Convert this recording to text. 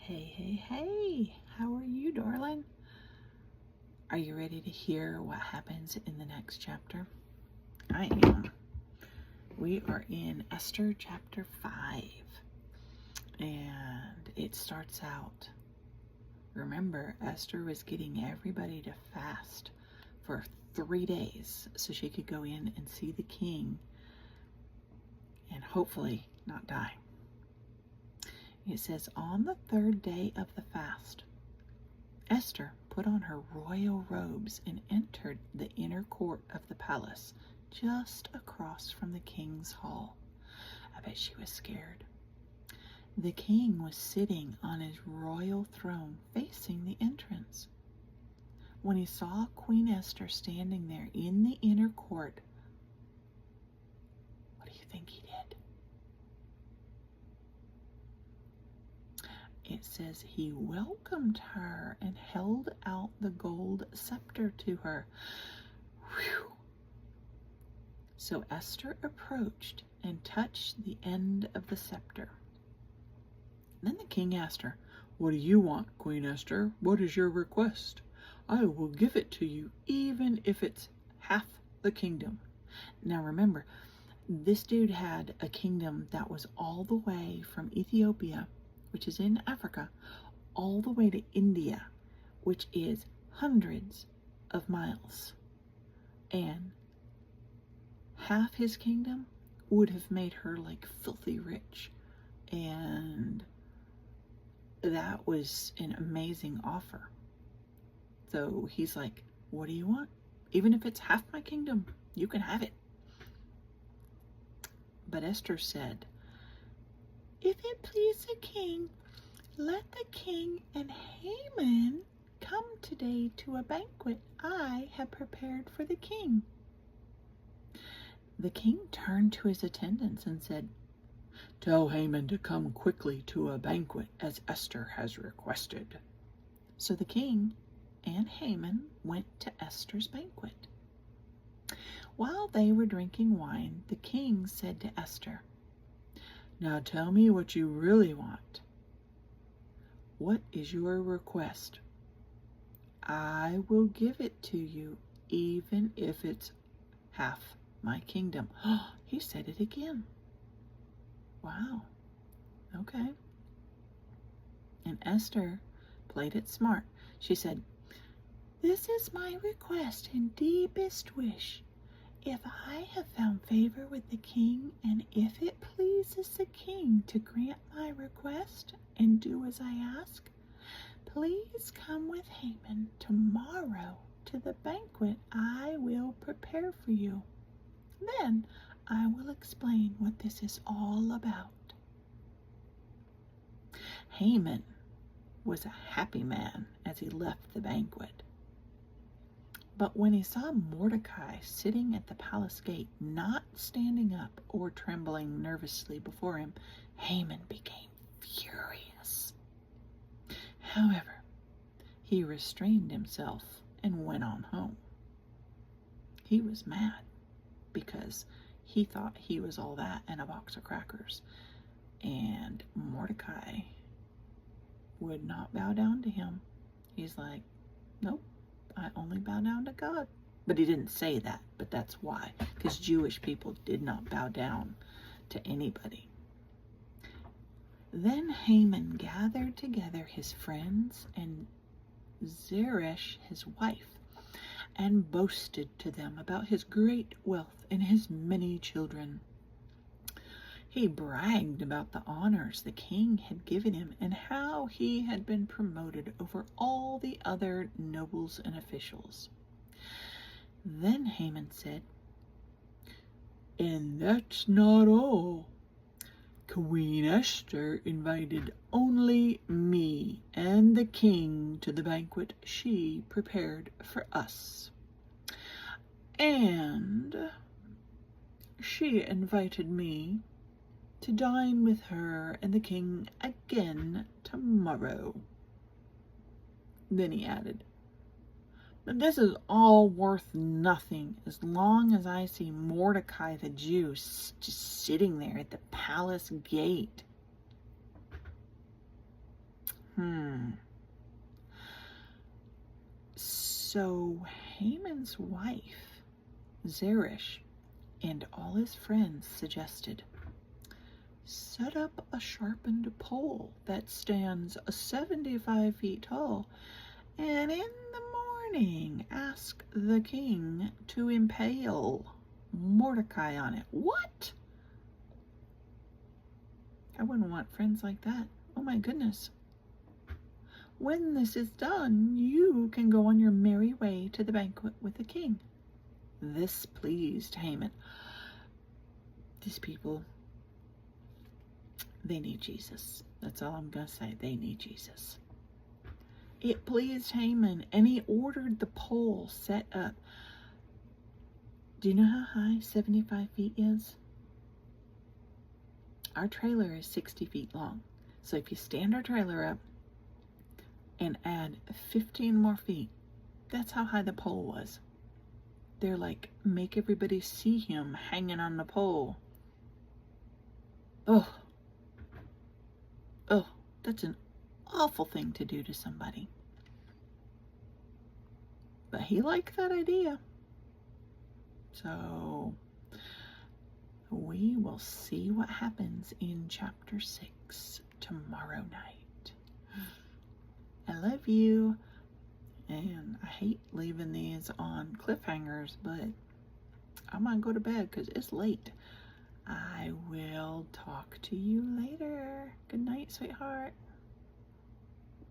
Hey, how are you, darling? Are you ready to hear what happens in the next chapter? I am. We are in Esther chapter 5, and it starts out. Remember, Esther was getting everybody to fast for 3 days so she could go in and see the king and hopefully not die. It says, on the 3rd day of the fast, Esther put on her royal robes and entered the inner court of the palace, just across from the king's hall. I bet she was scared. The king was sitting on his royal throne facing the entrance. When he saw Queen Esther standing there in the inner court, what do you think he did? It says he welcomed her and held out the gold scepter to her. Whew. So Esther approached and touched the end of the scepter. Then the king asked her, "What do you want, Queen Esther? What is your request? I will give it to you, even if it's half the kingdom." Now remember, this dude had a kingdom that was all the way from Ethiopia, which is in Africa, all the way to India, which is hundreds of miles. And half his kingdom would have made her like filthy rich. And that was an amazing offer. So he's like, "What do you want? Even if it's half my kingdom, you can have it." But Esther said, "If it please the king, let the king and Haman come today to a banquet I have prepared for the king." The king turned to his attendants and said, "Tell Haman to come quickly to a banquet as Esther has requested." So the king and Haman went to Esther's banquet. While they were drinking wine, the king said to Esther, "Now tell me what you really want. What is your request? I will give it to you, even if it's half my kingdom." He said it again. Wow. Okay. And Esther played it smart. She said, "This is my request and deepest wish. If I have found favor with the king, and if it pleases the king to grant my request and do as I ask, please come with Haman tomorrow to the banquet I will prepare for you. Then I will explain what this is all about." Haman was a happy man as he left the banquet. But when he saw Mordecai sitting at the palace gate, not standing up or trembling nervously before him, Haman became furious. However, he restrained himself and went on home. He was mad because he thought he was all that and a box of crackers. And Mordecai would not bow down to him. He's like, "Nope. I only bow down to God." But he didn't say that, but that's why. Because Jewish people did not bow down to anybody. Then Haman gathered together his friends and Zeresh, his wife, and boasted to them about his great wealth and his many children. He bragged about the honors the king had given him and how he had been promoted over all the other nobles and officials. Then Haman said, "And that's not all. Queen Esther invited only me and the king to the banquet she prepared for us. And she invited me to dine with her and the king again tomorrow." Then he added, "But this is all worth nothing as long as I see Mordecai the Jew just sitting there at the palace gate." So Haman's wife, Zeresh, and all his friends suggested, set up a sharpened pole that stands 75 feet tall, and in the morning ask the king to impale Mordecai on it. What? I wouldn't want friends like that. Oh my goodness. When this is done, you can go on your merry way to the banquet with the king. This pleased Haman. These people, they need Jesus. That's all I'm going to say. They need Jesus. It pleased Haman, and he ordered the pole set up. Do you know how high 75 feet is? Our trailer is 60 feet long. So if you stand our trailer up and add 15 more feet, that's how high the pole was. They're like, make everybody see him hanging on the pole. Oh, that's an awful thing to do to somebody. But he liked that idea. So we will see what happens in chapter 6 tomorrow night. I love you. And I hate leaving these on cliffhangers, but I'm going to go to bed because it's late. I will talk to you later. Good night, sweetheart.